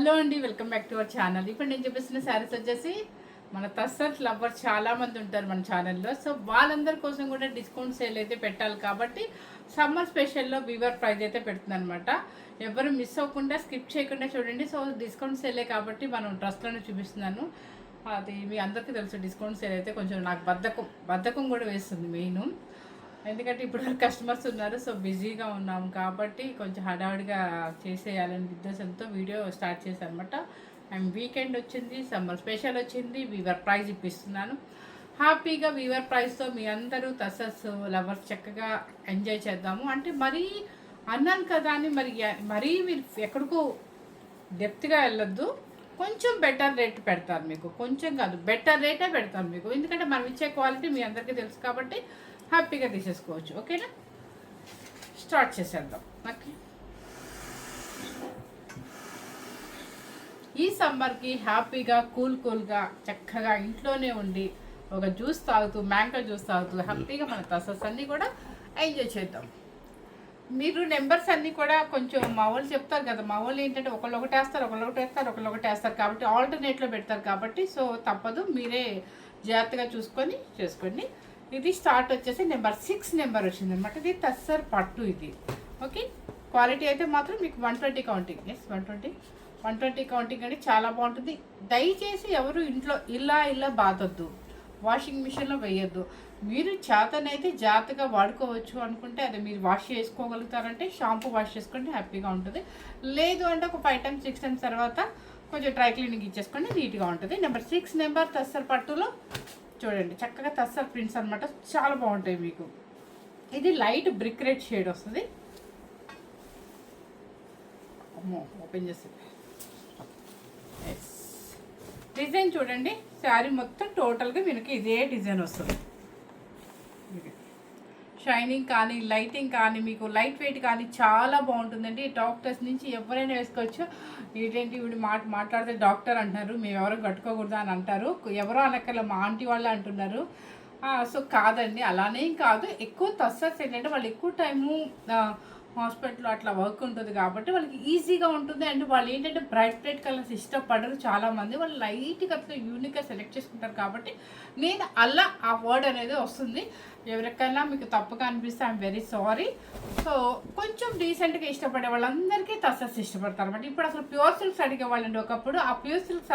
Hello అండి, welcome back to our channel. ఇప్పుడు నేను చూపిస్తున్న శారీస్ వచ్చేసి మన తస్సర్ లవర్ చాలా మంది ఉంటారు మన ఛానల్లో. సో వాళ్ళందరి కోసం కూడా డిస్కౌంట్ సేల్ అయితే పెట్టాలి కాబట్టి సమ్మర్ స్పెషల్లో వీవర్ ప్రైజ్ అయితే పెడుతుంది అనమాట. ఎవరు మిస్ అవ్వకుండా స్కిప్ చేయకుండా చూడండి. సో డిస్కౌంట్ సేలే కాబట్టి మనం ట్రస్ట్లోనే చూపిస్తున్నాను. అది మీ అందరికీ తెలుసు, డిస్కౌంట్ సేల్ అయితే కొంచెం నాకు బద్ధకం కూడా వేస్తుంది మెయిన్. ఎందుకంటే ఇప్పుడు కస్టమర్స్ ఉన్నారు, సో బిజీగా ఉన్నాము కాబట్టి కొంచెం హడావుడిగా చేసేయాలని ఉద్దేశంతో వీడియో స్టార్ట్ చేశాను అనమాట. అండ్ వీకెండ్ వచ్చింది, సమ్మర్ స్పెషల్ వచ్చింది, వీవర్ ప్రైజ్ ఇప్పిస్తున్నాను. హ్యాపీగా వీవర్ ప్రైజ్తో మీ అందరూ తసస్ లవర్స్ చక్కగా ఎంజాయ్ చేద్దాము. అంటే మరీ అన్నాను కదా అని మరీ మీరు ఎక్కడికో డెప్త్గా వెళ్ళొద్దు. కొంచెం బెటర్ రేట్ పెడతారు మీకు, కొంచెం కాదు బెటర్ రేటే పెడతారు మీకు. ఎందుకంటే మనం ఇచ్చే క్వాలిటీ మీ అందరికీ తెలుసు కాబట్టి హ్యాపీగా తీసేసుకోవచ్చు. ఓకేనా, స్టార్ట్ చేసేద్దాం. ఓకే, ఈ సమ్మర్కి హ్యాపీగా కూల్గా చక్కగా ఇంట్లోనే ఉండి ఒక జ్యూస్ తాగుతూ, మ్యాంగో జ్యూస్ తాగుతూ హ్యాపీగా మన తసస్ అన్నీ కూడా ఎంజాయ్ చేద్దాం. మీరు నెంబర్స్ అన్నీ కూడా కొంచెం మా వాళ్ళు చెప్తారు కదా, మా వాళ్ళు ఏంటంటే ఒకళ్ళు ఒకటి వేస్తారు కాబట్టి ఆల్టర్నేట్లో పెడతారు కాబట్టి సో తప్పదు, మీరే జాగ్రత్తగా చూసుకొని చేసుకోండి. ఇది స్టార్ట్ వచ్చేసి నెంబర్ 6 నెంబర్ వచ్చింది అనమాట. ఇది తస్సర్ పట్టు ఇది. ఓకే, క్వాలిటీ అయితే మాత్రం మీకు 120 కౌంటింగ్. ఎస్ 120 కౌంటింగ్ అంటే చాలా బాగుంటుంది. దయచేసి ఎవరు ఇంట్లో ఇలా బాధొద్దు, వాషింగ్ మిషన్లో వేయొద్దు. మీరు చేతనైతే జాగ్రత్తగా వాడుకోవచ్చు అనుకుంటే అది మీరు వాష్ చేసుకోగలుగుతారంటే షాంపూ వాష్ చేసుకుంటే హ్యాపీగా ఉంటుంది. లేదు అంటే ఒక 5 times 6 times తర్వాత కొంచెం డ్రై క్లీనింగ్ ఇచ్చేసుకోండి, నీట్గా ఉంటుంది. నెంబర్ 6 నెంబర్ తస్సర్ పట్టులో చూడండి, చక్కగా తస్సర్ ప్రింట్స్ అనమాట, చాలా బాగుంటాయి మీకు. ఇది లైట్ బ్రిక్ రెడ్ షేడ్ వస్తుంది. ఓపెన్ చేసి డిజైన్ చూడండి. శారీ మొత్తం టోటల్గా మీకు ఇదే డిజైన్ వస్తుంది. షైనింగ్ కానీ లైటింగ్ కానీ మీకు లైట్ వెయిట్ కానీ చాలా బాగుంటుందండి. డాక్టర్స్ నుంచి ఎవరైనా వేసుకోవచ్చు. ఏంటంటే వీడు మాట్లాడితే డాక్టర్ అంటున్నారు, మేము ఎవరో కట్టుకోకూడదు అని అంటారు. ఎవరో అనక్కర్ల, మా ఆంటీ వాళ్ళు అంటున్నారు. సో కాదండి, అలానేం కాదు. ఎక్కువ తస్సర్స్ ఏంటంటే వాళ్ళు ఎక్కువ టైము హాస్పిటల్లో అట్లా వర్క్ ఉంటుంది కాబట్టి వాళ్ళకి ఈజీగా ఉంటుంది. అండ్ వాళ్ళు ఏంటంటే బ్రైట్ కలర్స్ ఇష్టపడరు చాలామంది. వాళ్ళు లైట్గా అట్లా యూనిక్గా సెలెక్ట్ చేసుకుంటారు కాబట్టి నేను అలా ఆ వర్డ్ అనేది వస్తుంది. ఎవరికైనా మీకు తప్పుగా అనిపిస్తే ఐఎమ్ వెరీ సారీ. సో కొంచెం డీసెంట్గా ఇష్టపడే వాళ్ళందరికీ తస్సర్స్ ఇష్టపడతారు అనమాట. ఇప్పుడు అసలు ప్యూర్ సిల్క్స్ అడిగే వాళ్ళండి, ఒకప్పుడు ఆ ప్యూర్ సిల్క్స్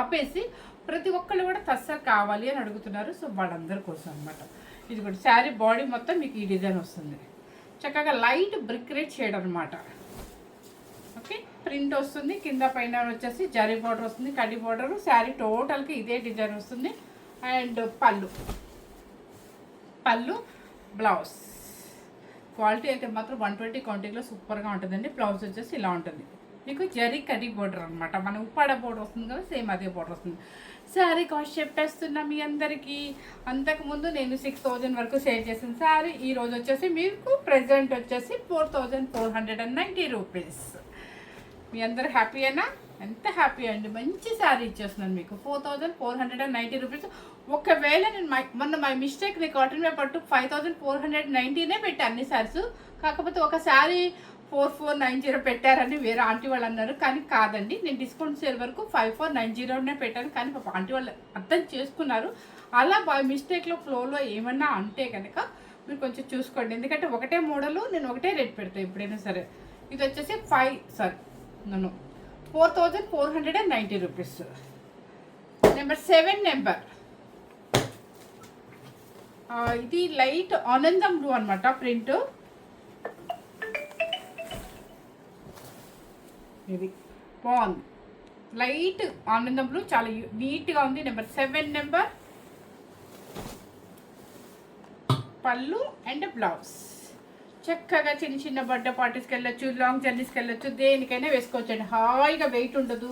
ఆపేసి ప్రతి ఒక్కళ్ళు కూడా తస్సర్ కావాలి అని అడుగుతున్నారు. సో వాళ్ళందరి కోసం అనమాట. ఇది కూడా శారీ బాడీ మొత్తం మీకు ఈ డిజైన్ వస్తుంది. చక్కగా లైట్ బ్రిక్ రెడ్ షేడ్ అనమాట. ఓకే, ప్రింట్ వస్తుంది. కింద పైన వచ్చేసి జరీ బార్డర్ వస్తుంది, కడ్డీ బార్డర్. శారీ టోటల్కి ఇదే డిజైన్ వస్తుంది. అండ్ పళ్ళు బ్లౌజ్ క్వాలిటీ అయితే మాత్రం 120 కౌంటింగ్లో సూపర్గా ఉంటుందండి. బ్లౌజ్ వచ్చేసి ఇలా ఉంటుంది మీకు, జరీ కడ్డీ బోర్డర్ అనమాట. మన ఉప్పాడ బోర్డర్ వస్తుంది కదా, సేమ్ అదే బోర్డర్ వస్తుంది. శారీ కాస్ట్ చెప్పేస్తున్నా మీ అందరికీ. అంతకుముందు నేను 6000 వరకు సేల్ చేసిన శారీ ఈరోజు వచ్చేసి మీకు ప్రెజెంట్ వచ్చేసి 4490 రూపీస్. మీ అందరు హ్యాపీ అయినా? ఎంత హ్యాపీ అండి, మంచి శారీ ఇచ్చేస్తున్నాను మీకు 4490 రూపీస్. ఒకవేళ నేను మొన్న మై మిస్టేక్ నేను కాటన్ మీద పట్టు 5490 పెట్టాను అన్ని శారీస్. కాకపోతే ఒక శారీ 4490 పెట్టారని వేరే ఆంటీ వాళ్ళు అన్నారు, కానీ కాదండి, నేను డిస్కౌంట్ సేల్ వరకు 5490 పెట్టాను. కానీ పాప ఆంటీ వాళ్ళు అర్థం చేసుకున్నారు. అలా బై మిస్టేక్లో ఫ్లోలో ఏమన్నా అంటే కనుక మీరు కొంచెం చూసుకోండి. ఎందుకంటే ఒకటే మోడలు నేను ఒకటే రేట్ పెడతాను ఎప్పుడైనా సరే. ఇది వచ్చేసి 4490 రూపీస్. నెంబర్ 7 నెంబర్ ఇది లైట్ ఆనందం బ్లూ అనమాట ప్రింట్. ఇది బాగుంది, లైట్ ఆనందం బ్లూ, చాలా నీట్గా ఉంది. Number 7 number pallu and blouse. చక్కగా చిన్న బర్త్డే పార్టీస్కి వెళ్ళొచ్చు, లాంగ్ జర్నీస్కి వెళ్ళొచ్చు, దేనికైనా వేసుకోవచ్చండి. హాయిగా వెయిట్ ఉండదు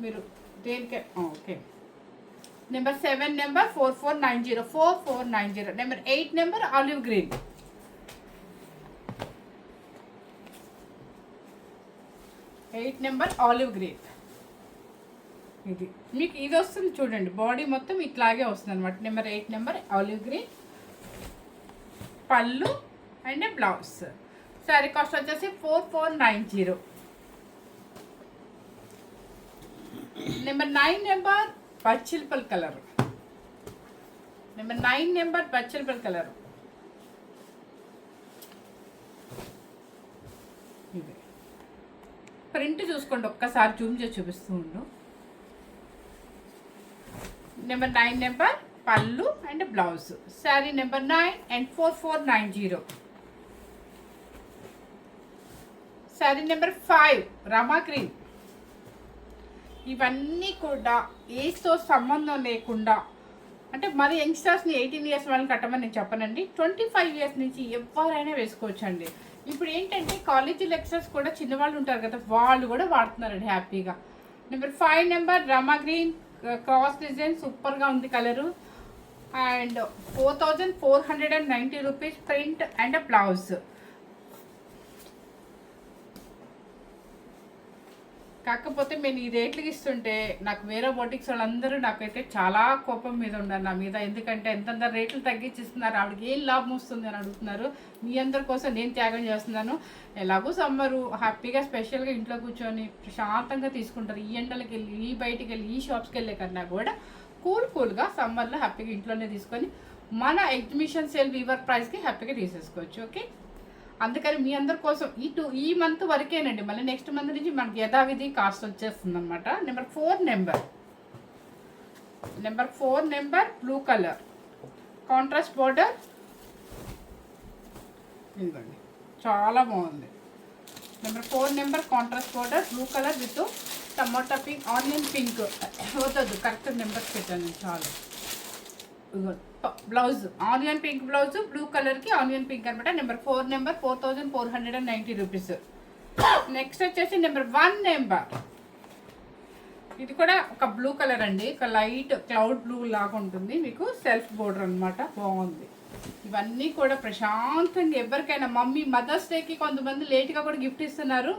మీరు దేనికైనా. Okay, number 7 number 4490. Number 8 number olive green. Number olive green. ఇది మీకు ఇది వస్తుంది చూడండి, బాడీ మొత్తం ఇట్లాగే వస్తుంది అనమాట. Number 8 number olive green, pallu and blouse. Sari cost వచ్చేసి 4490. నెంబర్ 9 నెంబర్ పచ్చిల్పల్ కలర్. నెంబర్ 9 నెంబర్ పచ్చిల్పల్ కలర్. ఇది ప్రింట్ చూసుకోండి, ఒక్కసారి జూమ్ చేసి చూపిస్తూ ఉండు. Number 9 number pallu and blouse. Sari number 9 and 4490. Sari number 5 Rama green. ఇవన్నీ కూడా ఏజ్తో సంబంధం లేకుండా, అంటే మరి యంగ్స్టర్స్ని 18 ఇయర్స్ వాళ్ళని కట్టమని నేను చెప్పనండి, 25 ఇయర్స్ నుంచి ఎవరైనా వేసుకోవచ్చండి. ఇప్పుడు ఏంటంటే కాలేజీ లెక్చరర్స్ కూడా చిన్నవాళ్ళు ఉంటారు కదా, వాళ్ళు కూడా వాడుతున్నారండి హ్యాపీగా. Number 5 number Rama green cross design, సూపర్గా ఉంది colour. And 4490 rupees print and blouse. కాకపోతే నేను ఈ రేట్లకి ఇస్తుంటే నాకు వేరే బొటిక్స్ వాళ్ళందరూ నాకైతే చాలా కోపం మీద ఉన్నారు నా మీద. ఎందుకంటే ఎంతంత రేట్లు తగ్గించిస్తున్నారు, ఆవిడకి ఏం లాభం వస్తుంది అని అడుగుతున్నారు. మీ అందరి కోసం నేను త్యాగం చేస్తున్నాను. ఎలాగో సమ్మరు హ్యాపీగా స్పెషల్గా ఇంట్లో కూర్చొని ప్రశాంతంగా తీసుకుంటారు. ఈ ఎండలకి వెళ్ళి, ఈ బయటికి వెళ్ళి, ఈ షాప్స్కి వెళ్ళే కన్నా కూడా కూల్గా సమ్మర్లో హ్యాపీగా ఇంట్లోనే తీసుకొని మన ఎగ్జిబిషన్ సేల్ వీవర్ ప్రైస్కి హ్యాపీగా తీసేసుకోవచ్చు. ఓకే, అందుకని మీ అందరి కోసం ఈ మంత్ వరకేనండి. మళ్ళీ నెక్స్ట్ మంత్ నుంచి మనకి యథావిధి కాస్ట్ వచ్చేస్తుంది అనమాట. Number 4 number blue colour contrast border. ఇదిగోండి, చాలా బాగుంది. Number 4 number contrast border blue colour with tomato pink, onion pink. వద్దు, కరెక్ట్ నెంబర్స్ పెట్టాను చాలు. Blouse onion pink blouse, blue కలర్కి ఆనియన్ పింక్ అనమాట. Number 4 number 4490 rupees. నెక్స్ట్ వచ్చేసి నెంబర్ 1 నెంబర్. ఇది కూడా ఒక బ్లూ కలర్ అండి, ఒక లైట్ క్లౌడ్ బ్లూ లాగా ఉంటుంది, మీకు సెల్ఫ్ బోర్డర్ అనమాట. బాగుంది. ఇవన్నీ కూడా ప్రశాంతంగా ఎవరికైనా మదర్స్ డేకి కొంతమంది లేట్గా కూడా గిఫ్ట్ ఇస్తున్నారు.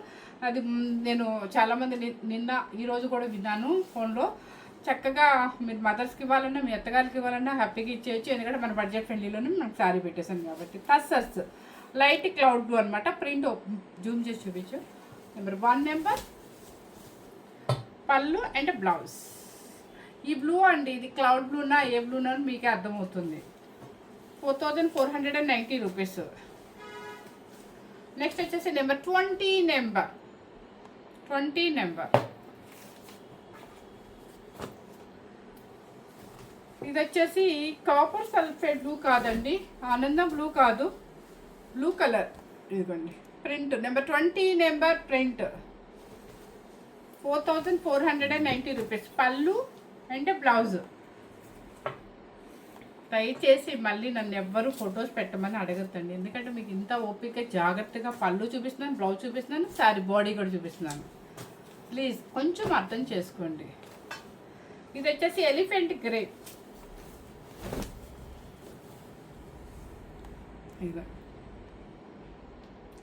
అది నేను చాలామంది నిన్న ఈరోజు కూడా విన్నాను ఫోన్లో. చక్కగా మీరు మదర్స్కి ఇవ్వాలన్నా, మీ అత్తగారికి ఇవ్వాలన్నా హ్యాపీగా ఇచ్చేయచ్చు. ఎందుకంటే మన బడ్జెట్ ఫ్రెండ్లీలోనే మనకు శారీ పెట్టేసాను కాబట్టి. టస్సర్స్ లైట్ క్లౌడ్ బ్లూ అనమాట. ప్రింట్ జూమ్ చేసి చూపించు. Number 1 number pallu and blouse. ఈ బ్లూ అండి, ఇది క్లౌడ్ బ్లూనా ఏ బ్లూనా మీకే అర్థమవుతుంది. 4490 రూపీస్. నెక్స్ట్ వచ్చేసి నెంబర్ 20 నెంబర్. ఇది వచ్చేసి కాపర్ సల్ఫేట్ బ్లూ కాదండి, ఆనందం బ్లూ కాదు, బ్లూ కలర్. ఇదిగోండి print. Number 20 number print. 4490 rupees. పళ్ళు అండ్ బ్లౌజ్. దయచేసి మళ్ళీ నన్ను ఎవ్వరూ ఫొటోస్ పెట్టమని అడగద్దండి, ఎందుకంటే మీకు ఇంత ఓపిక జాగ్రత్తగా పళ్ళు చూపిస్తున్నాను, బ్లౌజ్ చూపిస్తున్నాను, శారీ బాడీ కూడా చూపిస్తున్నాను. ప్లీజ్ కొంచెం అర్థం చేసుకోండి. ఇది వచ్చేసి ఎలిఫెంట్ గ్రే. ఇదిగో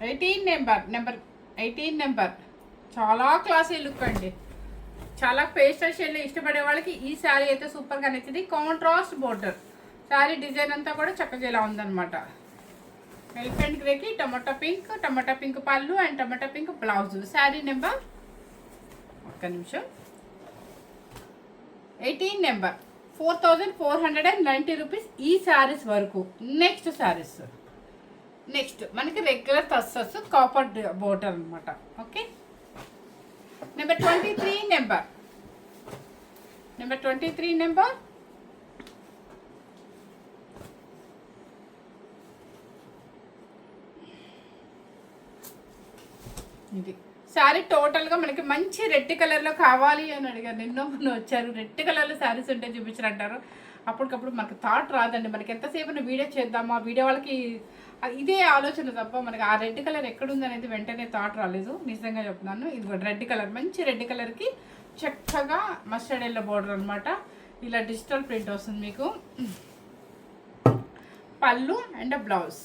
18 నెంబర్. చాలా క్లాసీ లుక్ అండి. చాలా పేస్టల్ షేడ్లో ఇష్టపడే వాళ్ళకి ఈ శారీ అయితే సూపర్గా నచ్చింది. Contrast border. శారీ డిజైన్ అంతా కూడా చక్కగా ఇలా ఉందన్నమాట. ఎలిఫెంట్ గ్రేకి టమాటా పింక్ పళ్ళు and tomato pink blouse. Sari number ఒక్క నిమిషం 18 నెంబర్ 4490 రూపీస్ ఈ శారీస్ వరకు. నెక్స్ట్ మనకి రెగ్యులర్ టస్సర్స్ కాపర్ బోర్డర్ అనమాట. Okay, number 23 number. ఇది శారీ టోటల్గా మనకి మంచి రెడ్ కలర్లో కావాలి అని అడిగారు. నిన్నో వచ్చారు, రెడ్ కలర్లో శారీస్ ఉంటే చూపించారంటారు. అప్పటికప్పుడు మనకు థాట్ రాదండి, మనకి ఎంతసేపు వీడియో చేద్దామా, వీడియో వాళ్ళకి ఇదే ఆలోచన తప్ప మనకి ఆ రెడ్ కలర్ ఎక్కడుంది అనేది వెంటనే థాట్ రాలేదు. నిజంగా చెప్తున్నాను. ఇది రెడ్ కలర్, మంచి రెడ్ కలర్కి చక్కగా మస్టర్డ్ ఎల్లో బోర్డర్ అనమాట. ఇలా డిజిటల్ ప్రింట్ వస్తుంది మీకు. పళ్ళు అండ్ బ్లౌజ్.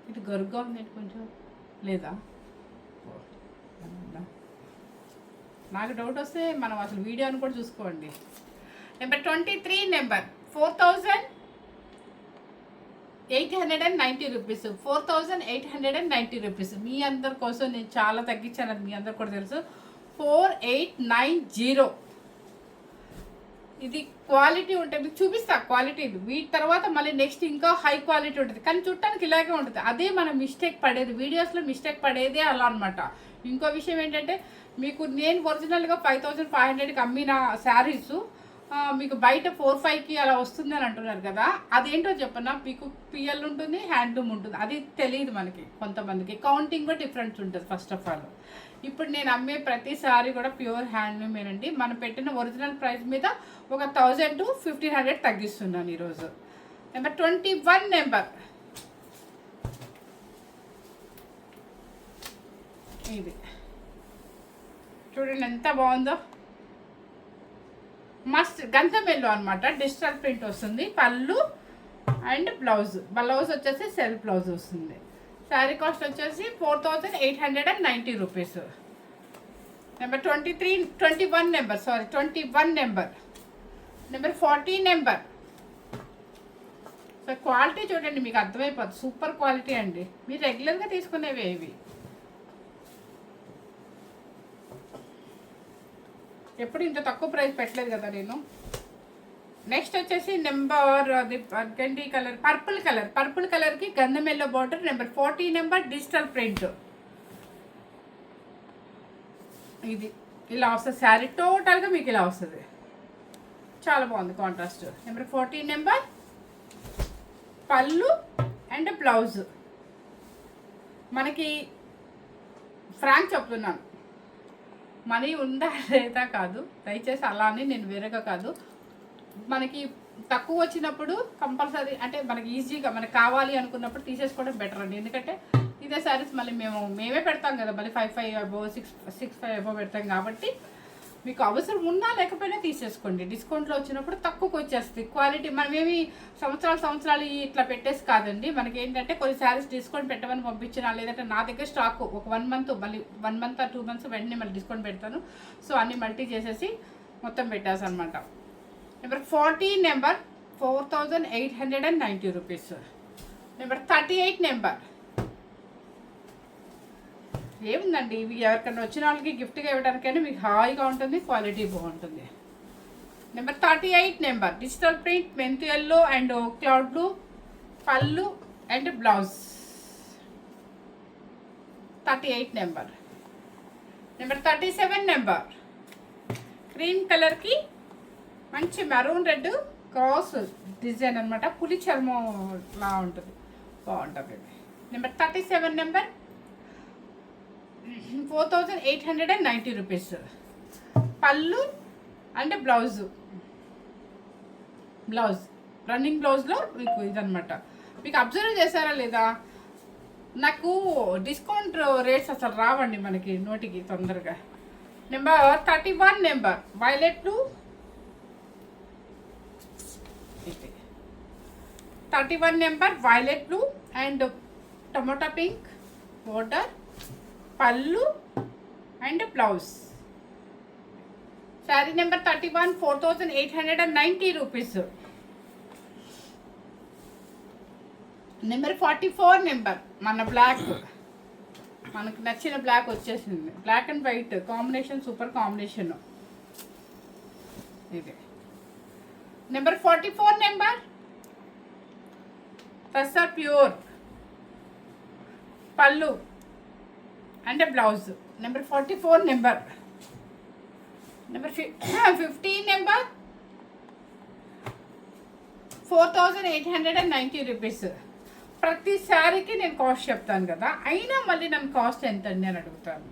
ఇది గరుగ్గా ఉంది కొంచెం, లేదా నాకు డౌట్ వస్తే మనం అసలు వీడియోని కూడా చూసుకోండి. Number 23 number 4000 890 rupees, 4890 rupees. మీ అందరి కోసం నేను చాలా తగ్గించాను, అది మీ అందరు కూడా తెలుసు. 4890. ఇది క్వాలిటీ ఉంటుంది, మీకు చూపిస్తా క్వాలిటీ. వీటి తర్వాత మళ్ళీ నెక్స్ట్ ఇంకా హై క్వాలిటీ ఉంటుంది, కానీ చుట్టానికి ఇలాగే ఉంటుంది. అదే మనం మిస్టేక్ పడేది, వీడియోస్లో మిస్టేక్ పడేదే అలా అనమాట. ఇంకో విషయం ఏంటంటే, మీకు నేను ఒరిజినల్గా 5500కి అమ్మిన శారీస్ మీకు బయట 4-5కి అలా వస్తుంది అని అంటున్నారు కదా. అదేంటో చెప్పన్నా, మీకు పిఎల్ ఉంటుంది, హ్యాండ్లూమ్ ఉంటుంది. అది తెలియదు మనకి, కొంతమందికి కౌంటింగ్ కూడా డిఫరెన్స్ ఉంటుంది. ఫస్ట్ ఆఫ్ ఆల్ ఇప్పుడు నేను అమ్మే ప్రతి సారీ కూడా ప్యూర్ హ్యాండ్లూమేనండి. మనం పెట్టిన ఒరిజినల్ ప్రైస్ మీద ఒక 1000 to 1500 తగ్గిస్తున్నాను ఈరోజు. నెంబర్ 21 నెంబర్ ఇది చూడండి ఎంత బాగుందో. మస్ట్ గంధం ఎల్లో అనమాట, డిజిటల్ ప్రింట్ వస్తుంది. పళ్ళు అండ్ బ్లౌజ్ వచ్చేసి సెల్ఫ్ బ్లౌజ్ వస్తుంది. శారీ కాస్ట్ వచ్చేసి 4890 rupees. Number 21 number, sorry 21 number. Number 40 number. So quality చూడండి, మీకు అర్థమైపోతుంది. సూపర్ క్వాలిటీ అండి, మీరు రెగ్యులర్గా తీసుకునేవే ఇవి. ఎప్పుడు ఇంత తక్కువ ప్రైస్ పెట్టలేదు కదా నేను. నెక్స్ట్ వచ్చేసి నెంబర్ అది బర్గండీ కలర్, పర్పుల్ కలర్కి గంధం yellow border. Number 40 number, digital print. ఇది ఇలా వస్తుంది శారీ టోటల్గా, మీకు ఇలా వస్తుంది. చాలా బాగుంది contrast. Number 40 number, pallu and blouse. మనకి ఫ్రాంక్ చెప్తున్నాను, మనీ ఉందా లేదా కాదు, దయచేసి అలా అని నేను వేరేగా కాదు. మనకి తక్కువ వచ్చినప్పుడు కంపల్సరీ, అంటే మనకి ఈజీగా మనకు కావాలి అనుకున్నప్పుడు తీసేసుకోవడం బెటర్ అండి. ఎందుకంటే ఇదే శారీస్ మళ్ళీ మేమే పెడతాం కదా, మళ్ళీ 55 అబోవ్ 65 అబోవ్ పెడతాం. కాబట్టి మీకు అవసరం ఉన్నా లేకపోయినా తీసేసుకోండి. డిస్కౌంట్లో వచ్చినప్పుడు తక్కువకి వచ్చేస్తుంది క్వాలిటీ. మనమేమి సంవత్సరాలు ఇట్లా పెట్టేసి కాదండి. మనకి ఏంటంటే కొన్ని శారీస్ డిస్కౌంట్ పెట్టమని పంపించినా, లేదంటే నా దగ్గర స్టాక్ ఒక 1 మంత్, మళ్ళీ 1 మంత్ or 2 మంత్స్ వెంటనే మళ్ళీ డిస్కౌంట్ పెడతాను. సో అన్ని మల్టీ చేసేసి మొత్తం పెట్టేసి అనమాట. Number 40 number, 4890 rupees. Number 38 number. ఏముందండి, ఇవి ఎవరికైనా వచ్చిన వాళ్ళకి గిఫ్ట్గా ఇవ్వడానికైనా మీకు హాయిగా ఉంటుంది, క్వాలిటీ బాగుంటుంది. నెంబర్ 38 నెంబర్, డిజిటల్ ప్రింట్, మెంతు yellow and cloud blue. Pallu and blouse. 38 number. Number 37 number, green కలర్కి మంచి మెరూన్ రెడ్ క్రాస్ డిజైన్ అనమాట. పులి చర్మం లా ఉంటుంది, బాగుంటుంది. Number 37 number, 4890 rupees. పళ్ళు అండ్ బ్లౌజ్ రన్నింగ్ బ్లౌజ్లో మీకు ఇదనమాట. మీకు అబ్జర్వ్ చేశారా లేదా, నాకు డిస్కౌంట్ రేట్స్ అసలు రావండి మనకి నోటికి తొందరగా. Number 31 number, violet blue. 31 number, violet blue and tomato pink border. Pallu and blouse. Sari number 31, 4890 rupees. Number 44 number, మన బ్లాక్, మనకు నచ్చిన బ్లాక్ వచ్చేసింది. Black and white combination, super combination ఇది. Number 44 number, tussar pure. Pallu and blouse. Number 44 number. Number 15 number, 4890 rupees. ప్రతి శారీకి నేను cost చెప్తాను కదా, అయినా మళ్ళీ నన్ను కాస్ట్ ఎంత అండి అని అడుగుతాను.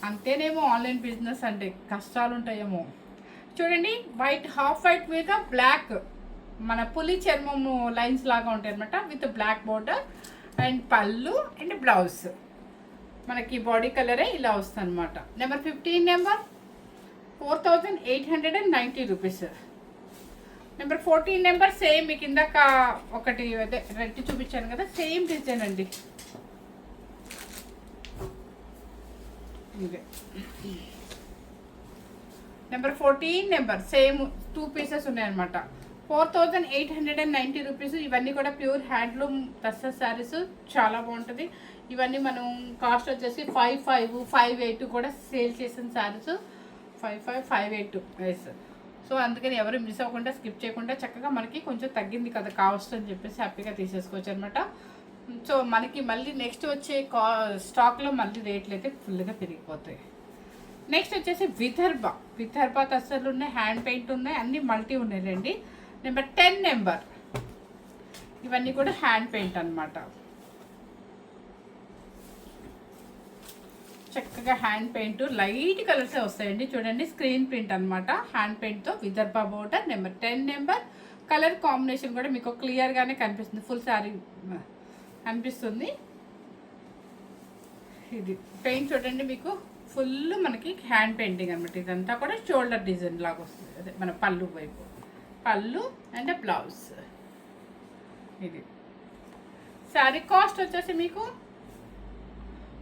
అంతేనేమో ఆన్లైన్ బిజినెస్ అంటే కష్టాలు ఉంటాయేమో. చూడండి, వైట్, హాఫ్ వైట్ మీద బ్లాక్, మన పులి చర్మము లైన్స్ లాగా ఉంటాయి అనమాట, with black border and pallu and blouse. మనకి బాడీ కలరే ఇలా వస్తుంది అనమాట. Number 15 number, 4890 rupees. Number 14 number, same మీకు ఇందాక ఒకటి అదే రెడ్ చూపించాను కదా, సేమ్ డిజైన్ అండి ఇదే. నెంబర్ 14 నెంబర్, సేమ్ 2 పీసెస్ ఉన్నాయన్నమాట. 4890 రూపీస్. ఇవన్నీ కూడా ప్యూర్ హ్యాండ్లూమ్ టస్సర్ శారీస్, చాలా బాగుంటుంది. ఇవన్నీ మనం కాస్ట్ వచ్చేసి 5558 కూడా సేల్ చేసిన శారీస్. 5558 ఎస్. సో అందుకని ఎవరు మిస్ అవ్వకుండా, స్కిప్ చేయకుండా, చక్కగా మనకి కొంచెం తగ్గింది కదా కాస్ట్ అని చెప్పేసి హ్యాపీగా తీసేసుకోవచ్చు అనమాట. సో మనకి మళ్ళీ నెక్స్ట్ వచ్చే స్టాక్లో మళ్ళీ రేట్లు అయితే ఫుల్గా పెరిగిపోతాయి. నెక్స్ట్ వచ్చేసి విదర్భ టస్సర్లు ఉన్నాయి, హ్యాండ్ పెయింట్ ఉన్నాయి, అన్నీ మల్టీ ఉన్నాయండి. నెంబర్ 10 ఇవన్నీ కూడా హ్యాండ్ పెయింట్ అనమాట. చక్కగా హ్యాండ్ పెయింట్ లైట్ కలర్సే వస్తాయండి. చూడండి, స్క్రీన్ ప్రింట్ అనమాట, హ్యాండ్ పెయింట్తో Vidarbha border. Number 10 colour combination కూడా మీకు క్లియర్గానే కనిపిస్తుంది, ఫుల్ శారీ అనిపిస్తుంది. ఇది పెయింట్ చూడండి, మీకు ఫుల్ మనకి హ్యాండ్ పెయింటింగ్ అనమాట. ఇదంతా కూడా షోల్డర్ డిజైన్ లాగా వస్తుంది, అదే మన పళ్ళు వైపు, పళ్ళు అండ్ బ్లౌజ్. ఇది శారీ కాస్ట్ వచ్చేసి మీకు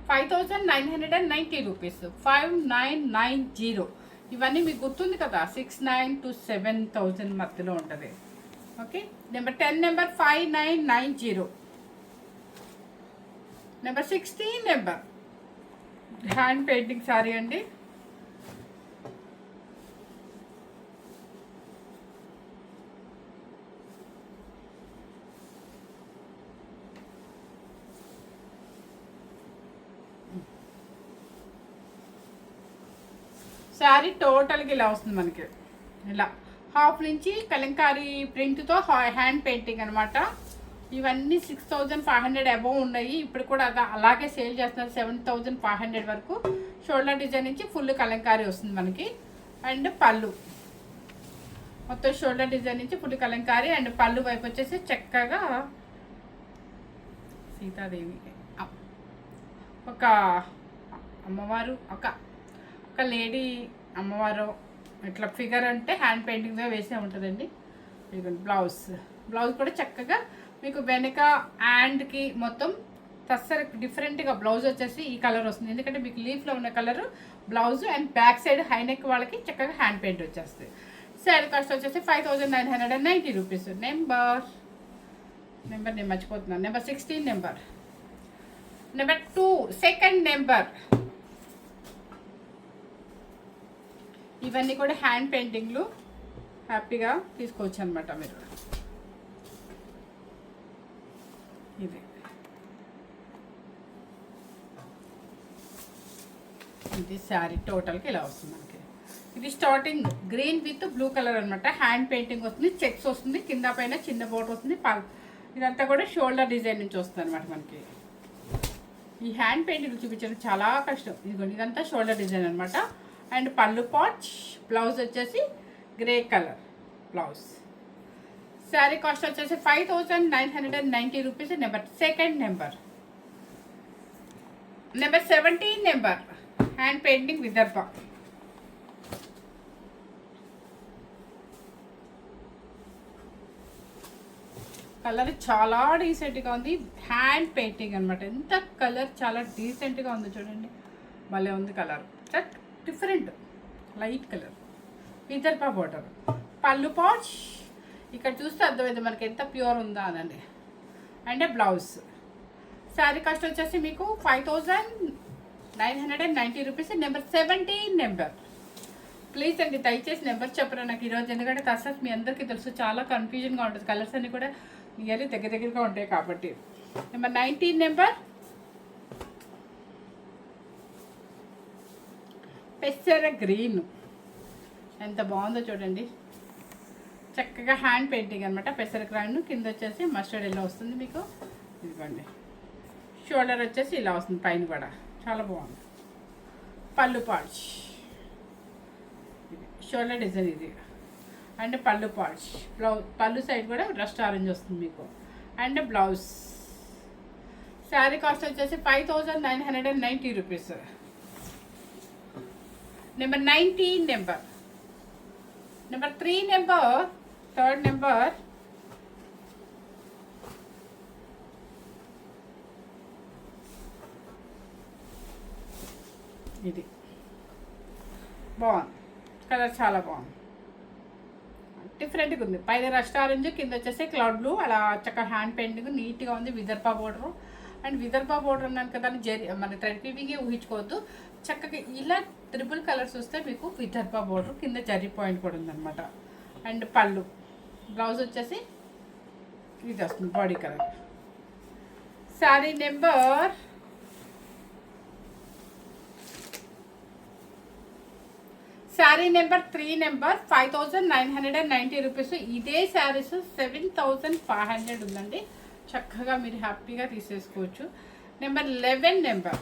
5990 రూపీస్. 5990. ఇవన్నీ మీకు గుర్తుంది కదా, 6900 to 7000 మధ్యలో ఉంటుంది. Okay, number 10 5990. Number 16 hand painting sari అండి. శారీ టోటల్గా ఇలా వస్తుంది మనకి, ఇలా హాఫ్ నుంచి కలంకారీ ప్రింట్తో హ్యాండ్ పెయింటింగ్ అనమాట. ఇవన్నీ 6500 అబోవ్ ఉన్నాయి. ఇప్పుడు కూడా అలాగే సేల్ చేస్తున్నారు, 7500 వరకు. షోల్డర్ డిజైన్ నుంచి ఫుల్ కలంకారీ వస్తుంది మనకి. అండ్ పళ్ళు మొత్తం షోల్డర్ డిజైన్ నుంచి ఫుల్ కలంకారీ. అండ్ పళ్ళు వైపు వచ్చేసి చక్కగా సీతాదేవి, ఒక అమ్మవారు, ఒక లేడీ అమ్మవారు ఇట్లా ఫిగర్ అంటే హ్యాండ్ పెయింటింగ్గా వేసే ఉంటుందండి. ఇదిగోండి బ్లౌజ్ కూడా చక్కగా మీకు వెనక హ్యాండ్కి మొత్తం టస్సర్ డిఫరెంట్గా బ్లౌజ్ వచ్చేసి ఈ కలర్ వస్తుంది, ఎందుకంటే మీకు లీఫ్లో ఉన్న colour blouse. And back side high neck వాళ్ళకి చక్కగా హ్యాండ్ పెయింట్ వచ్చేస్తుంది. శారీ కాస్ట్ వచ్చేసి 5990 రూపీస్. నెంబర్ నేను మర్చిపోతున్నాను, నెంబర్ 16 నెంబర్ 2 సెకండ్ నెంబర్. ఇవన్నీ కూడా హ్యాండ్ పెయింటింగ్లు, హ్యాపీగా తీసుకోవచ్చు అనమాట మీరు. ఇది శారీ టోటల్కి ఇలా వస్తుంది మనకి. ఇది starting green with blue colour అనమాట. హ్యాండ్ పెయింటింగ్ వస్తుంది, చెక్స్ వస్తుంది, కింద పైన చిన్న బోర్డర్ వస్తుంది. ఇదంతా కూడా షోల్డర్ డిజైన్ నుంచి వస్తుంది అనమాట మనకి. ఈ హ్యాండ్ పెయింటింగ్ చూపించడం చాలా కష్టం. ఇదిగోండి, ఇదంతా షోల్డర్ డిజైన్ అనమాట. అండ్ పళ్ళు పాచ్, బ్లౌజ్ వచ్చేసి grey colour blouse. Sari cost వచ్చేసి 5990 rupees. Number 2 number 17 hand painting Vidarbha. Colour చాలా డీసెంట్గా ఉంది, హ్యాండ్ పెయింటింగ్ అనమాట. ఎంత కలర్ చాలా డీసెంట్గా ఉంది చూడండి, భలే ఉంది colour. Different light colour, Vidarbha border, పళ్ళు పాచ్. ఇక్కడ చూస్తే అర్థమైంది మనకి ఎంత ప్యూర్ ఉందా అనండి. And blouse. శారీ కాస్ట్ వచ్చేసి మీకు 5990 రూపీస్. నెంబర్ 17 ప్లీజ్ అండి, దయచేసి నెంబర్ చెప్పరా నాకు ఈరోజు, ఎందుకంటే టస్సర్స్ మీ అందరికీ తెలుసు చాలా కన్ఫ్యూజన్గా ఉంటుంది, కలర్స్ అన్నీ కూడా నియర్లీ దగ్గరగా ఉంటాయి కాబట్టి. నెంబర్ 19 పెసర గ్రీన్, ఎంత బాగుందో చూడండి. చక్కగా హ్యాండ్ పెయింటింగ్ అనమాట. పెసర గ్రీన్ కింద వచ్చేసి మస్టర్డ్ ఎల్లో వస్తుంది మీకు. ఇదిగోండి, షోల్డర్ వచ్చేసి ఇలా వస్తుంది, పైన కూడా చాలా బాగుంది. పళ్ళు పాచ్, షోల్డర్ డిజైన్ ఇది. And pallu patch, pallu side కూడా రస్ట్ ఆరెంజ్ వస్తుంది మీకు. And blouse. శారీ కాస్ట్ వచ్చేసి 5990 rupees. Number 19 number 3 third number. ఇది బాగుంది కలర్, చాలా బాగుంది. డిఫరెంట్గా ఉంది. పైన రస్ట్ ఆరెంజ్, కింద వచ్చేసి క్లౌడ్ బ్లూ, అలా చక్కగా హ్యాండ్ పెయింటింగ్ నీట్గా ఉంది. Vidarbha border, and Vidarbha border అన్నాను కదా అని మన థ్రెడ్ వీవింగే ఊహించుకోవద్దు. చక్కగా ఇలా ట్రిపుల్ కలర్స్ వస్తే మీకు విదర్భ బోర్డర్, కింద జరీ పాయింట్ కూడా ఉందన్నమాట. అండ్ పళ్ళు, బ్లౌజ్ వచ్చేసి ఇది వస్తుంది body colour. Sari number 3 number 5990 rupees. ఇదే శారీస్ 7500 ఉందండి. చక్కగా మీరు హ్యాపీగా తీసేసుకోవచ్చు. నెంబర్ 11 నెంబర్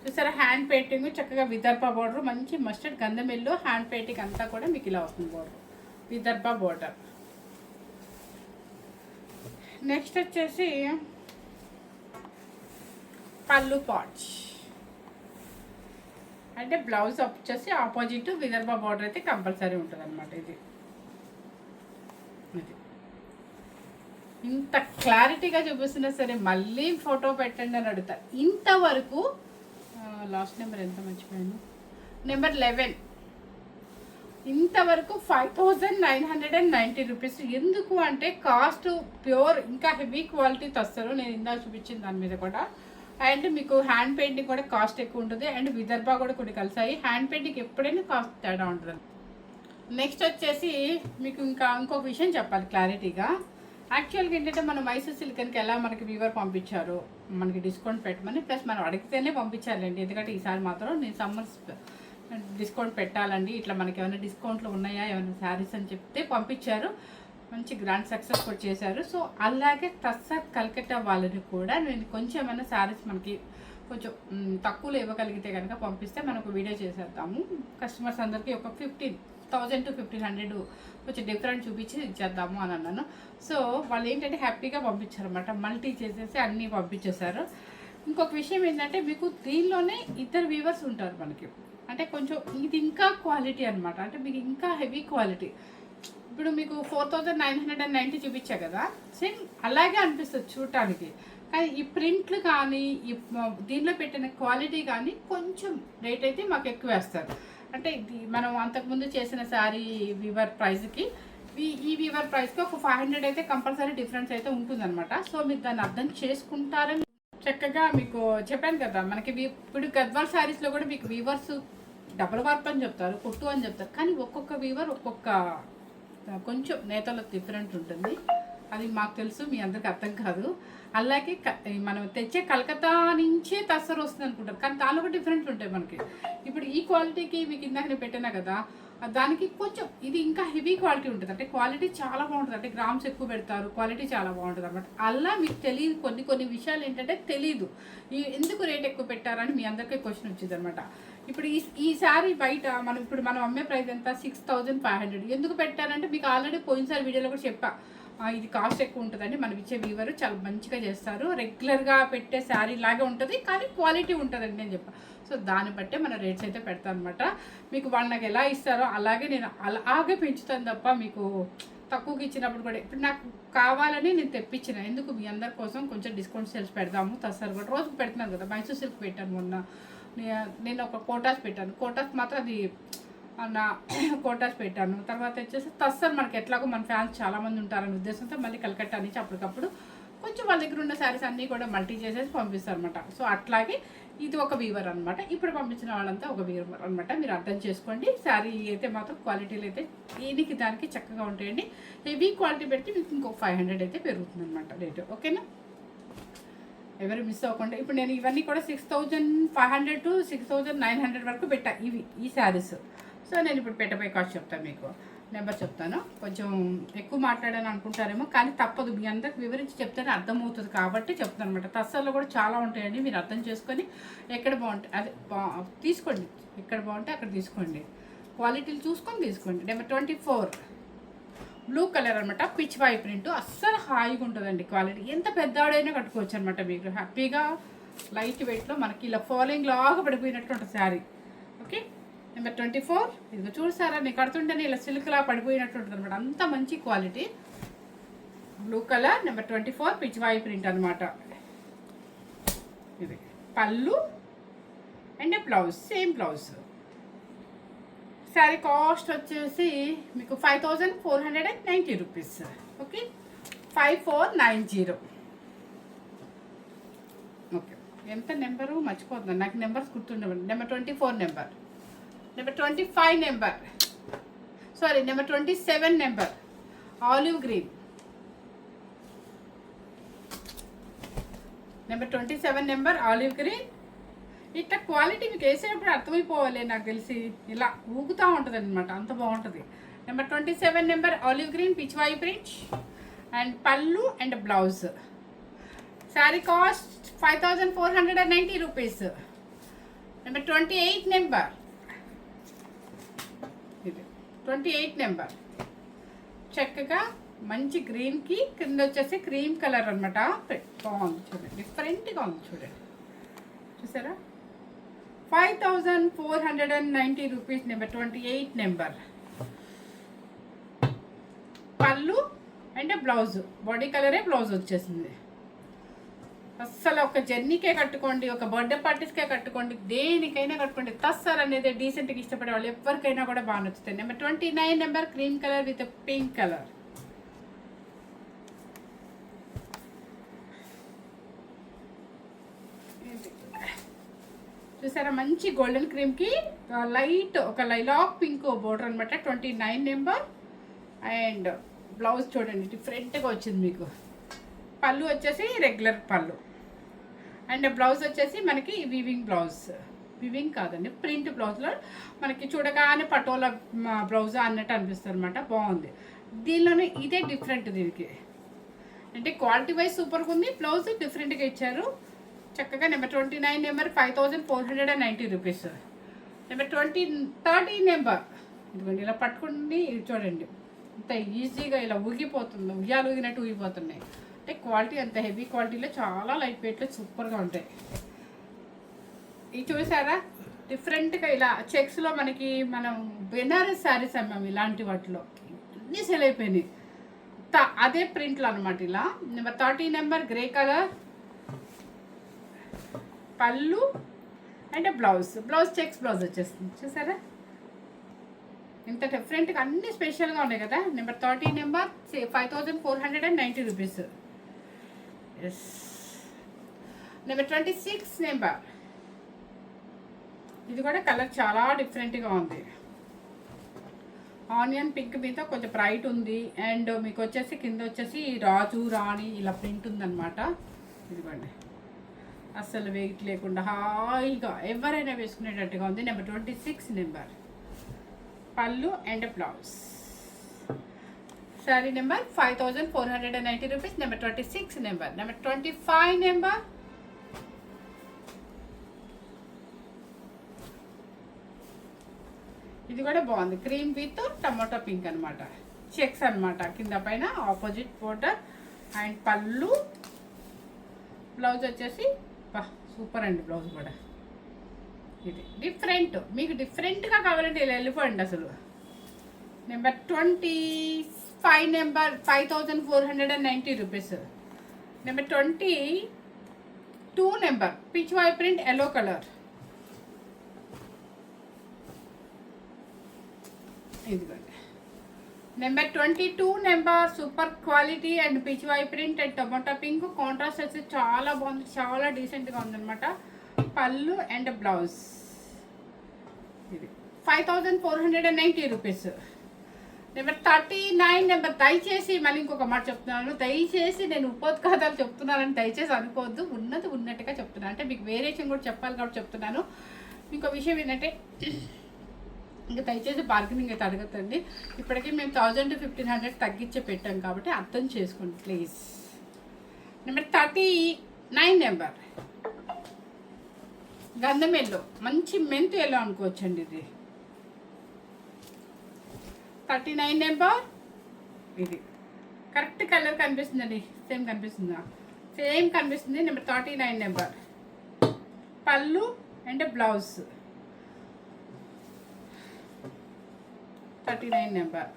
చూసారా, హ్యాండ్ పెయింటింగ్ చక్కగా విదర్భ బోర్డర్, మంచి మస్టర్డ్ గంధం ఎల్లో హ్యాండ్ పెయింటింగ్ అంతా కూడా మీకు ఇలా వస్తుంది బోర్డర్, విదర్భ బోర్డర్. నెక్స్ట్ వచ్చేసి పళ్ళు పాట్స్, అంటే బ్లౌజ్ వచ్చేసి ఆపోజిట్ విదర్భ బోర్డర్ అయితే కంపల్సరీ ఉంటుంది అనమాట. ఇది ఇంత క్లారిటీగా చూపిస్తున్నా సరే మళ్ళీ ఫోటో పెట్టండి అని అడుగుతా. ఇంతవరకు లాస్ట్ నెంబర్ ఎంత మర్చిపోయాను, నెంబర్ 11, ఇంతవరకు 5990 రూపీస్. ఎందుకు అంటే కాస్ట్ ప్యూర్ ఇంకా హెవీ క్వాలిటీ తెస్తారు, నేను ఇందాక చూపించింది దాని మీద కూడా. అండ్ మీకు హ్యాండ్ పెయింటింగ్ కూడా కాస్ట్ ఎక్కువ ఉంటుంది, అండ్ విదర్భ కూడా కొన్ని కలిసాయి. హ్యాండ్ పెయింటింగ్ ఎప్పుడైనా కాస్ట్ తేడా ఉంటుంది. నెక్స్ట్ వచ్చేసి మీకు ఇంకొక విషయం చెప్పాలి క్లారిటీగా. యాక్చువల్గా ఏంటంటే మనం మైసూర్ సిల్కన్కి ఎలా మనకి వీవర్ పంపించారు, మనకి డిస్కౌంట్ పెట్టమని, ప్లస్ మనం అడిగితేనే పంపించాలండి. ఎందుకంటే ఈసారి మాత్రం నేను సమ్మర్స్ డిస్కౌంట్ పెట్టాలండి, ఇట్లా మనకి ఏమైనా డిస్కౌంట్లు ఉన్నాయా ఏమైనా శారీస్ అని చెప్తే పంపించారు. మంచి గ్రాండ్ సక్సెస్ కూడా చేశారు. సో అలాగే తస్సర్ కల్కట్టా వాళ్ళని కూడా నేను కొంచెం ఏమైనా శారీస్ మనకి కొంచెం తక్కువలో ఇవ్వగలిగితే కనుక పంపిస్తే మనకు వీడియో చేసేద్దాము. కస్టమర్స్ అందరికీ ఒక 15,000 to 1500 కొంచెం డిఫరెంట్ చూపించి ఇచ్చేద్దాము అని అన్నాను. సో వాళ్ళు ఏంటంటే హ్యాపీగా పంపించారన్నమాట, మల్టీ చేసేసి అన్నీ పంపించేశారు. ఇంకొక విషయం ఏంటంటే మీకు దీనిలోనే ఇద్దరు వీవర్స్ ఉంటారు మనకి, అంటే కొంచెం ఇది ఇంకా క్వాలిటీ అనమాట, అంటే మీకు ఇంకా హెవీ క్వాలిటీ. ఇప్పుడు మీకు 4990 చూపించా కదా, సేమ్ అలాగే అనిపిస్తుంది చూడటానికి. కానీ ఈ ప్రింట్లు కానీ ఈ దీనిలో పెట్టిన క్వాలిటీ కానీ కొంచెం రేట్ అయితే మాకు ఎక్కువ వేస్తారు. అంటే ఇది మనం అంతకుముందు చేసిన శారీ వీవర్ ప్రైస్కి ఈ వీవర్ ప్రైస్కి ఒక 500 అయితే కంపల్సరీ డిఫరెన్స్ అయితే ఉంటుందన్నమాట. సో మీరు దాన్ని అర్థం చేసుకుంటారని చక్కగా మీకు చెప్పాను కదా. మనకి ఇప్పుడు గద్వాల్ శారీస్లో కూడా మీకు వీవర్స్ డబుల్ వర్క్ అని చెప్తారు, కుట్టు అని చెప్తారు, కానీ ఒక్కొక్క వీవర్ ఒక్కొక్క కొంచెం నేతలో డిఫరెంట్ ఉంటుంది. అది మాకు తెలుసు, మీ అందరికి అర్థం కాదు. అలాగే మనం తెచ్చే కలకత్తా నుంచే తస్సర్ వస్తుంది అనుకుంటారు, కానీ దానిలో కూడా డిఫరెంట్ ఉంటాయి మనకి. ఇప్పుడు ఈ క్వాలిటీకి మీకు ఇందాక నేను పెట్టినా కదా, దానికి కొంచెం ఇది ఇంకా హెవీ క్వాలిటీ ఉంటుంది, అంటే క్వాలిటీ చాలా బాగుంటుంది, అంటే గ్రామ్స్ ఎక్కువ పెడతారు, క్వాలిటీ చాలా బాగుంటుంది అనమాట. అలా మీకు తెలియదు, కొన్ని విషయాలు ఏంటంటే తెలీదు, ఎందుకు రేట్ ఎక్కువ పెట్టారని మీ అందరికీ క్వశ్చన్ వచ్చింది అనమాట. ఇప్పుడు ఈ శారీ బయట మనం అమ్మే ప్రైస్ ఎంత, 6500. ఎందుకు పెట్టారంటే మీకు ఆల్రెడీ పోయినసారి వీడియోలో కూడా చెప్పా, ఇది కాస్ట్ ఎక్కువ ఉంటుందండి, మనం ఇచ్చే వీవరు చాలా మంచిగా చేస్తారు, రెగ్యులర్గా పెట్టే శారీ లాగే ఉంటుంది, కానీ క్వాలిటీ ఉంటుందండి నేను చెప్పాను. సో దాన్ని బట్టే మన రేట్స్ అయితే పెడతాను అనమాట. మీకు వాళ్ళు నాకు ఎలా ఇస్తారో అలాగే నేను అలాగే పెంచుతాను తప్ప మీకు తక్కువకి ఇచ్చినప్పుడు కూడా. ఇప్పుడు నాకు కావాలని నేను తెప్పించిన, ఎందుకు మీ అందరి కోసం కొంచెం డిస్కౌంట్ సేల్స్ పెడదాము. తస్సర్ కూడా రోజుకు పెడుతున్నాను కదా, మైసూర్ సిల్క్ పెట్టాను మొన్న, నేను ఒక కోటాస్ పెట్టాను, కోటాస్ మాత్రం అది నా కోటాస్ పెట్టాను. తర్వాత వచ్చేసి తస్సర్ మనకి ఎట్లాగో మన ఫ్యాన్స్ చాలామంది ఉంటారనే ఉద్దేశంతో మళ్ళీ కలకట్టా నుంచి అప్పటికప్పుడు కొంచెం వాళ్ళ దగ్గర ఉన్న శారీస్ అన్నీ కూడా మల్టీ చేసేసి పంపిస్తారనమాట. సో అట్లాగే ఇది ఒక వీవర్ అనమాట. ఇప్పుడు పంపించిన వాళ్ళంతా ఒక వీవర్ అనమాట, మీరు అర్థం చేసుకోండి. శారీ అయితే మాత్రం క్వాలిటీలు అయితే దీనికి దానికి చక్కగా ఉంటాయండి. హెవీ క్వాలిటీ పెడితే మీకు ఇంకొక 500 అయితే పెరుగుతుంది అనమాట రేటు. ఓకేనా, ఎవరు మిస్ అవ్వకుండా. ఇప్పుడు నేను ఇవన్నీ కూడా 6500 to 6900 వరకు పెట్టా ఈ శారీస్. సో నేను ఇప్పుడు పెట్టబోయే కాస్ట్ చెప్తాను, మీకు నెంబర్ చెప్తాను. కొంచెం ఎక్కువ మాట్లాడాను అనుకుంటారేమో, కానీ తప్పదు, మీ అందరికి వివరించి చెప్తేనే అర్థమవుతుంది కాబట్టి చెప్తాను అనమాట. తస్సర్లో కూడా చాలా ఉంటాయండి, మీరు అర్థం చేసుకొని ఎక్కడ బాగుంటాయి అదే తీసుకోండి, ఎక్కడ బాగుంటే అక్కడ తీసుకోండి, క్వాలిటీలు చూసుకొని తీసుకోండి. నెంబర్ 24 బ్లూ కలర్ అనమాట, పిచ్ వై ప్రింట్, అస్సలు హాయిగా ఉంటుందండి క్వాలిటీ. ఎంత పెద్దవాడైనా కట్టుకోవచ్చు అనమాట, మీకు హ్యాపీగా లైట్ వెయిట్లో మనకి ఇలా ఫాలోయింగ్ లాగా పడిపోయినట్టు ఉంటుంది శారీ. ఓకే, నెంబర్ 24 ఇదిగో చూసారా, నేను కడుతుంటేనే ఇలా సిల్క్లా పడిపోయినట్టు ఉంటుంది అనమాట, అంత మంచి quality. Blue colour number 24 pitch why print అనమాట. ఇది pallu and blouse, same blouse. Sari cost వచ్చేసి మీకు 5490 రూపీస్. ఓకే, 5490. ఓకే, ఎంత నెంబరు మర్చిపోతున్నాను, నాకు నెంబర్స్ గుర్తుండవండి. Number 24 number, number 25 number, sorry number 27 number, olive green. Number 27 number olive green. ఇట్లా క్వాలిటీ మీకు వేసేటప్పుడు అర్థమైపోవాలి, నాకు తెలిసి ఇలా ఊగుతూ ఉంటుంది అనమాట, అంత బాగుంటుంది. Number 27 number olive green pichwai print and pallu and blouse. Sari cost 5490 rupees. Number 28 number, ఇది 28 నెంబర్, చక్కగా మంచి గ్రీన్కి కింద వచ్చేసి క్రీమ్ కలర్ అనమాట. బాగుంది చూడండి, డిఫరెంట్గా ఉంది చూడండి, చూసారా. 5490 rupees. Number 28 number, pallu and blouse, body కలరే బ్లౌజ్ వచ్చేసింది. అస్సలు ఒక జర్నీకే కట్టుకోండి, ఒక బర్త్డే పార్టీస్కే కట్టుకోండి, దేనికైనా కట్టుకోండి. తస్సర్ అనేది డీసెంట్గా ఇష్టపడే వాళ్ళు ఎవరికైనా కూడా బాగా నచ్చుతాయి. Number 29 number cream colour with pink colour. చూసారా, మంచి గోల్డెన్ క్రీమ్కి లైట్ ఒక లైలాక్ పింక్ బోర్డర్ అనమాట. 29 నెంబర్. అండ్ బ్లౌజ్ చూడండి, డిఫరెంట్గా వచ్చింది మీకు. పళ్ళు వచ్చేసి రెగ్యులర్ పళ్ళు అండ్ బ్లౌజ్ వచ్చేసి మనకి వివింగ్ బ్లౌజ్, వివింగ్ కాదండి ప్రింట్ బ్లౌజ్లో మనకి చూడగానే పటోలా బ్లౌజ్ అన్నట్టు అనిపిస్తుంది అనమాట. బాగుంది. దీనిలోనే ఇదే డిఫరెంట్, దీనికి అంటే క్వాలిటీ వైజ్ సూపర్గా ఉంది, బ్లౌజ్ డిఫరెంట్గా ఇచ్చారు చక్కగా. Number 29 number 5490 rupees. Number 30 number, ఇదిగోండి ఇలా పట్టుకుని చూడండి, ఇంత ఈజీగా ఇలా ఊగిపోతుంది, ఉయ్యాలు ఊగినట్టు ఊగిపోతున్నాయి. అంటే క్వాలిటీ అంత హెవీ క్వాలిటీలో చాలా లైట్ వెయిట్లో సూపర్గా ఉంటాయి. ఇది చూసారా, డిఫరెంట్గా ఇలా చెక్స్లో మనకి మనం బెనారస్ శారీస్ అమ్మాము ఇలాంటి వాటిలో, అన్నీ సెల్ అయిపోయినాయి. అదే ప్రింట్లో అనమాట. ఇలా నెంబర్ 30 నెంబర్ గ్రే కలర్, పళ్ళు and blouse, blouse checks blouse వచ్చేస్తుంది. చూసారా ఇంత డిఫరెంట్గా, అన్ని స్పెషల్గా ఉన్నాయి కదా. Number 30 number 5490 rupees. Yes. Number 26 number, ఇది కూడా కలర్ చాలా డిఫరెంట్గా ఉంది. ఆనియన్ పింక్ మీద కొంచెం బ్రైట్ ఉంది అండ్ మీకు వచ్చేసి కింద వచ్చేసి రాజు రాణి ఇలా ప్రింట్ ఉందన్నమాట. ఇదిగోండి, అస్సలు వెయిట్ లేకుండా హాయిగా ఎవరైనా వేసుకునేటట్టుగా ఉంది. Number 26 number, pallu and blouse. Sari number 5490 rupees. Number 26 number. Number 25 number, ఇది కూడా బాగుంది, క్రీమ్ విత్ టమాటో పింక్ అనమాట, చెక్స్ అనమాట కింద పైన opposite border and pallu. Blouse వచ్చేసి సూపర్ అండి, బ్లౌజ్ కూడా ఇది డిఫరెంట్. మీకు డిఫరెంట్గా కావాలంటే ఇలా వెళ్ళిపోండి అసలు. Number 25 number 5490 rupees. Number 22 number pitch why print yellow colour, ఇదిగోండి. Number 22 number super quality and pitch why print and tomato pink contrast వచ్చి చాలా బాగుంది, చాలా డీసెంట్గా ఉందన్నమాట. పళ్ళు అండ్ బ్లౌజ్, ఇది 5490 రూపీస్. నెంబర్ 39 నెంబర్, దయచేసి మళ్ళీ ఇంకొక మాట చెప్తున్నాను, దయచేసి నేను ఉపోద్ఘాతాలు చెప్తున్నానని దయచేసి అనుకోవద్దు, ఉన్నది ఉన్నట్టుగా చెప్తున్నాను. అంటే మీకు వేరియేషన్ కూడా చెప్పాలి కాబట్టి చెప్తున్నాను. ఇంకో విషయం ఏంటంటే ఇంకా దయచేసి బార్గెనింగ్ అయితే అడగద్దండి. ఇప్పటికీ మేము 1000 to 1500 తగ్గించే పెట్టాం కాబట్టి అర్థం చేసుకోండి ప్లీజ్. నెంబర్ 39 నెంబర్ గంధం ఎల్లో, మంచి మెంతు ఎల్లో అనుకోవచ్చండి ఇది. 39 నెంబర్, ఇది కరెక్ట్ కలర్ కనిపిస్తుందండి, సేమ్ కనిపిస్తుందా? సేమ్ కనిపిస్తుంది. Number 39 number, pallu and blouse. 39 number.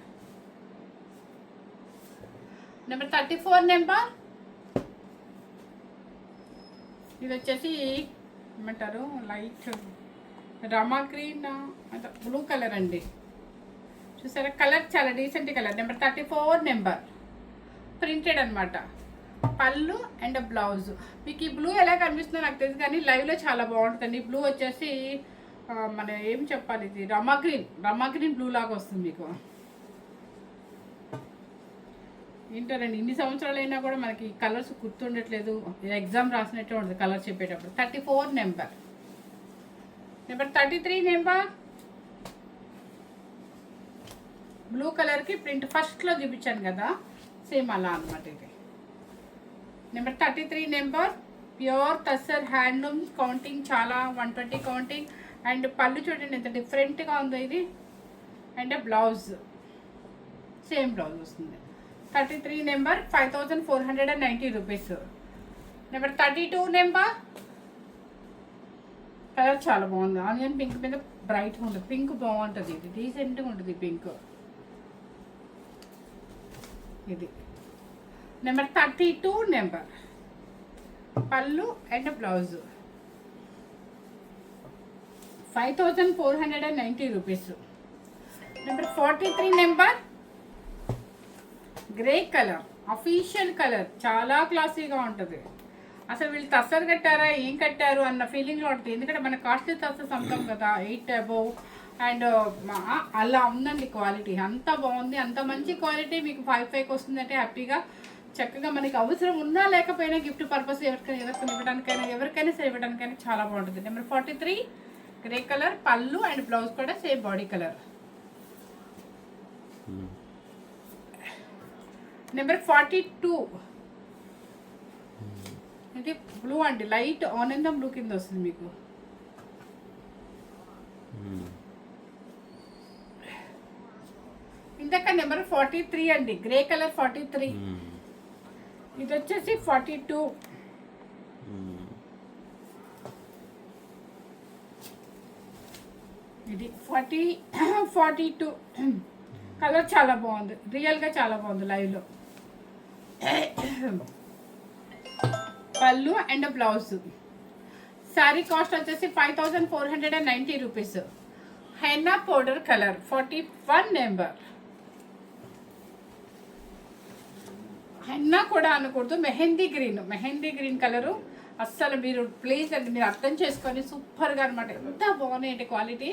Number 34 number, ఇది వచ్చేసి ఏమంటారు లైట్ రమా గ్రీన్ అంటే బ్లూ కలర్ అండి. చూసారా కలర్ చాలా decent colour. Number 34 number printed అనమాట. పళ్ళు అండ్ బ్లౌజ్. మీకు ఈ బ్లూ ఎలా కనిపిస్తుందో నాకు తెలియదు కానీ లైవ్లో చాలా బాగుంటుందండి. బ్లూ వచ్చేసి మన ఏం చెప్పాలి, ఇది రమా గ్రీన్ బ్లూ లాగా వస్తుంది మీకు. ఏంటారండి ఇన్ని సంవత్సరాలు అయినా కూడా మనకి కలర్స్ గుర్తుండట్లేదు. ఎగ్జామ్ రాసినట్టే ఉంటుంది కలర్ చెప్పేటప్పుడు. 34 నెంబర్. నెంబర్ 33 నెంబర్ బ్లూ కలర్కి ప్రింట్ ఫస్ట్లో చూపించాను కదా, సేమ్ అలా అనమాట ఇది. Number 33 number pure tussar handloom counting, చాలా 120 కౌంటింగ్. అండ్ పళ్ళు చూడండి ఎంత డిఫరెంట్గా ఉందో ఇది. అండ్ బ్లౌజ్ సేమ్ బ్లౌజ్ వస్తుంది. 33 number 5490 rupees. Number 32 number colour చాలా బాగుంది. ఆనియన్ పింక్ మీద బ్రైట్గా ఉంటుంది. పింక్ బాగుంటుంది, ఇది డీసెంట్గా ఉంటుంది పింక్ ఇది. Number 32 number pallu and blouse 5490 rupees. Number 43 number grey colour, official colour, చాలా క్లాసీగా ఉంటుంది. అసలు వీళ్ళు తస్సరు కట్టారా ఏం కట్టారు అన్న ఫీలింగ్లో ఉంటుంది. ఎందుకంటే మన కాస్ట్లీ తస్సర్స్ అమ్ముతాం కదా 8 అబోవ్ అండ్ అలా ఉందండి క్వాలిటీ. అంత బాగుంది, అంత మంచి క్వాలిటీ మీకు 5,500కి వస్తుందంటే హ్యాపీగా చక్కగా మనకి అవసరం ఉన్నా లేకపోయినా గిఫ్ట్ పర్పస్ ఎవరికైనా ఎవరికైనా సరే ఇవ్వడానికైనా చాలా బాగుంటుంది. నెంబర్ 43 గ్రే కలర్, పళ్ళు అండ్ బ్లౌజ్ కూడా సేమ్ బాడీ కలర్. నెంబర్ 42 ఇది బ్లూ అండి, లైట్ ఆనందం బ్లూ కింద వస్తుంది మీకు. ఇందాక నెంబర్ 43 అండి, గ్రే కలర్ 43. ఇది వచ్చేసి 42. ఇది 42 కలర్ చాలా బాగుంది, రియల్గా చాలా బాగుంది లైవ్లో. పళ్ళు అండ్ బ్లౌజ్. శారీ కాస్ట్ వచ్చేసి 5490 rupees. Henna powder colour 41 number. Henna కూడా అనకూడదు, మెహందీ గ్రీన్ కలరు. అస్సలు మీరు ప్లీజ్ అండి మీరు అర్థం చేసుకొని సూపర్గా అనమాట. ఎంత బాగున్నాయంటే క్వాలిటీ.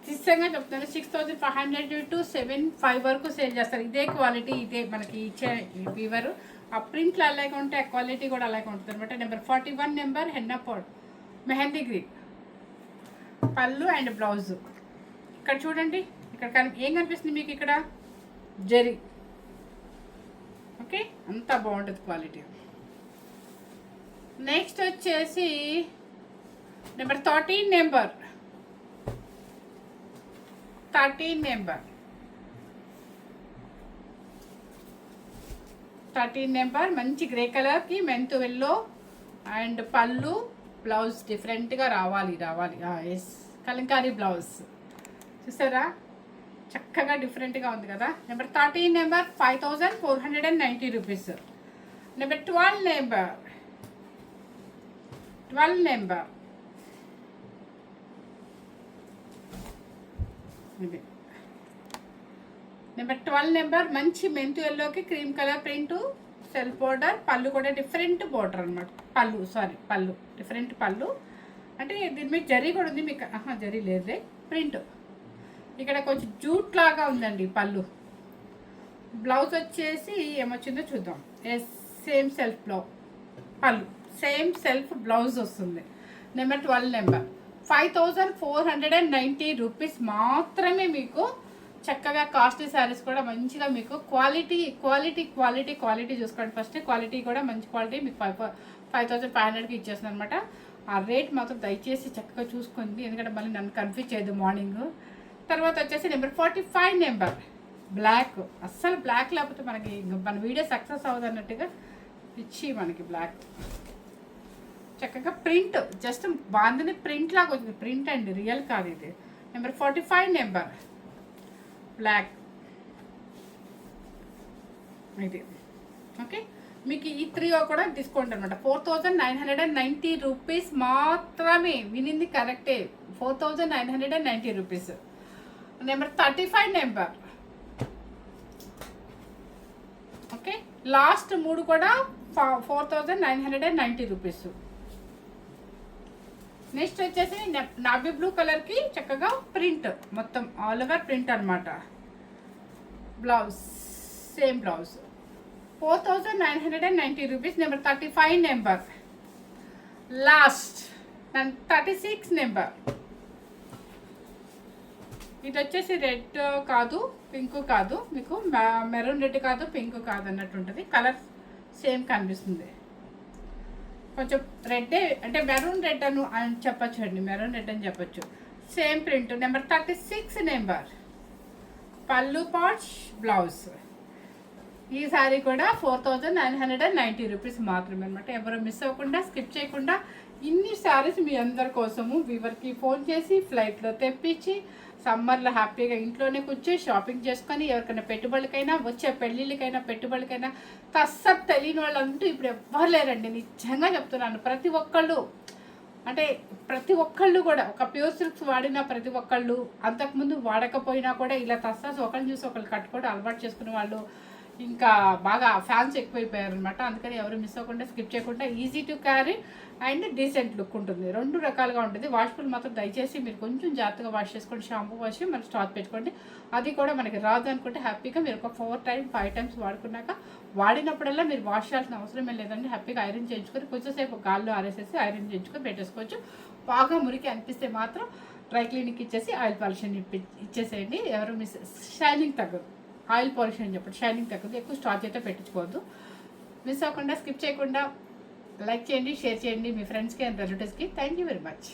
నిజంగా చెప్తాను 6500 to 7,500 వరకు సేల్ చేస్తారు. ఇదే క్వాలిటీ, ఇదే మనకి ఇచ్చే ఫీవరు. ఆ ప్రింట్లు అలాగే ఉంటే ఆ క్వాలిటీ కూడా అలాగే ఉంటుంది అనమాట. Number 41 number henna powder mehndi green pallu and blouse. ఇక్కడ చూడండి, ఇక్కడ ఏం కనిపిస్తుంది మీకు, ఇక్కడ జరీ. ఓకే, అంత బాగుంటుంది క్వాలిటీ. నెక్స్ట్ వచ్చేసి నెంబర్ 13 నెంబర్ 13 నెంబర్ మంచి గ్రే కలర్కి మెంతు ఎల్లో అండ్ పళ్ళు బ్లౌజ్ డిఫరెంట్గా రావాలి. ఎస్, కలంకారీ బ్లౌజ్ చూసారా, చక్కగా డిఫరెంట్గా ఉంది కదా. Number 13 number 5490 rupees. Number 12 number ఇది. నెంబర్ 12 నెంబర్ మంచి మెంతు ఎల్లోకి cream colour print, self border, పళ్ళు కూడా డిఫరెంట్ బోర్డర్ అనమాట. పళ్ళు డిఫరెంట్ పళ్ళు. అంటే దీని మీద జరీ కూడా ఉంది మీకు. జరీ లేదే, ప్రింట్. ఇక్కడ కొంచెం జూట్ లాగా ఉందండి పళ్ళు. బ్లౌజ్ వచ్చేసి ఏమొచ్చిందో చూద్దాం. సేమ్ సెల్ఫ్ పళ్ళు, సేమ్ సెల్ఫ్ బ్లౌజ్ వస్తుంది. నెంబర్ 12 నెంబర్ 5490 రూపీస్ మాత్రమే. మీకు చక్కగా కాస్ట్లీ శారీస్ కూడా మంచిగా మీకు క్వాలిటీ చూసుకోండి. ఫస్ట్ క్వాలిటీ కూడా మంచి క్వాలిటీ మీకు 5500కి ఇచ్చేస్తుంది అనమాట. ఆ రేట్ మాత్రం దయచేసి చక్కగా చూసుకోండి, ఎందుకంటే మళ్ళీ నన్ను కన్ఫ్యూజ్ చేయదు మార్నింగ్. తర్వాత వచ్చేసి నెంబర్ 45 నెంబర్ బ్లాక్. అస్సలు బ్లాక్ లేకపోతే మనకి మన వీడియో సక్సెస్ అవ్వదు అన్నట్టుగా ఇచ్చి మనకి బ్లాక్. చక్కగా ప్రింట్, జస్ట్ బాందని ప్రింట్ లాగా వచ్చింది. ప్రింట్ అండి, రియల్ కాదు ఇది. నెంబర్ 45 నెంబర్ బ్లాక్ ఇది. ఓకే, మీకు ఈ 3 కూడా డిస్కౌంట్ అనమాట. 4990 రూపీస్ మాత్రమే. వినింది కరెక్టే, 4990 rupees. Number 35 number. Okay, last 3 కూడా 4990 రూపీస్. నెక్స్ట్ వచ్చేసి నావీ బ్లూ కలర్కి చక్కగా ప్రింట్, మొత్తం ఆల్ ఓవర్ ప్రింట్ అనమాట. Blouse same blouse 4990 rupees. Number 35 number. Last 36 number. ఇది వచ్చేసి రెడ్ కాదు, పింక్ కాదు, మీకు మెరూన్ రెడ్ కాదు, పింక్ కాదు అన్నట్టు ఉంటుంది. కలర్ సేమ్ కనిపిస్తుంది, కొంచెం రెడ్డే అంటే మెరూన్ రెడ్ అని చెప్పచ్చు అండి, మెరూన్ రెడ్ అని చెప్పచ్చు. Same print. Number 36 number. పళ్ళు పాట్స్ బ్లౌజ్. ఈ సారీ కూడా 4990 రూపీస్ మాత్రమే అనమాట. ఎవరు మిస్ అవ్వకుండా, స్కిప్ చేయకుండా ఇన్ని శారీస్ మీ అందరి కోసము వీవర్కి ఫోన్ చేసి ఫ్లైట్లో తెప్పించి సమ్మర్లో హ్యాపీగా ఇంట్లోనే కూర్చొని షాపింగ్ చేసుకొని ఎవరికైనా పెట్టుబడికైనా, వచ్చే పెళ్ళిళ్ళకైనా, పెట్టుబడికైనా తస్సత్ తెలియని వాళ్ళంటూ ఇప్పుడు ఎవ్వరు లేరండి. నిజంగా చెప్తున్నాను. ప్రతి ఒక్కళ్ళు కూడా ఒక ప్యూర్ సిల్క్స్ వాడిన ప్రతి ఒక్కళ్ళు, అంతకుముందు వాడకపోయినా కూడా ఇలా తస్సాస్ ఒకరిని చూసి ఒకళ్ళు కట్టుకోవడం అలవాటు చేసుకునే వాళ్ళు ఇంకా బాగా ఫ్యాన్స్ ఎక్కువైపోయారు అనమాట. అందుకని ఎవరు మిస్ అవ్వకుండా, స్కిప్ చేయకుండా, easy to carry and decent look ఉంటుంది. 2 రకాలుగా ఉంటుంది. వాష్ఫుల్ మాత్రం దయచేసి మీరు కొంచెం జాగ్రత్తగా వాష్ చేసుకోండి, షాంపూ వాష్ మరి స్టాక్ పెట్టుకోండి. అది కూడా మనకి రాదు అనుకుంటే హ్యాపీగా మీరు ఒక 5 టైమ్స్ వాడుకున్నాక వాడినప్పుడల్లా మీరు వాష్ చేయాల్సిన అవసరమే లేదండి. హ్యాపీగా ఐరన్ చేయించుకొని కొంచెంసేపు గాల్లో ఆరేసేసి ఐరన్ చేయించుకొని పెట్టేసుకోవచ్చు. బాగా మురికి అనిపిస్తే మాత్రం డ్రై క్లీనింగ్ ఇచ్చేసి ఆయిల్ పాలిష్ ఇచ్చేసేయండి. ఎవరు మిస్ షైనింగ్ తగ్గదు, ఆయిల్ పాలిష్ అని చెప్పండి, షైనింగ్ తగ్గదు. ఎక్కువ స్టార్చ్ అయితే పెట్టించుకోవద్దు. మిస్ అవ్వకుండా, స్కిప్ చేయకుండా లైక్ చేయండి, షేర్ చేయండి మీ ఫ్రెండ్స్కి అండ్ రిలేటివ్స్కి. Thank you very much.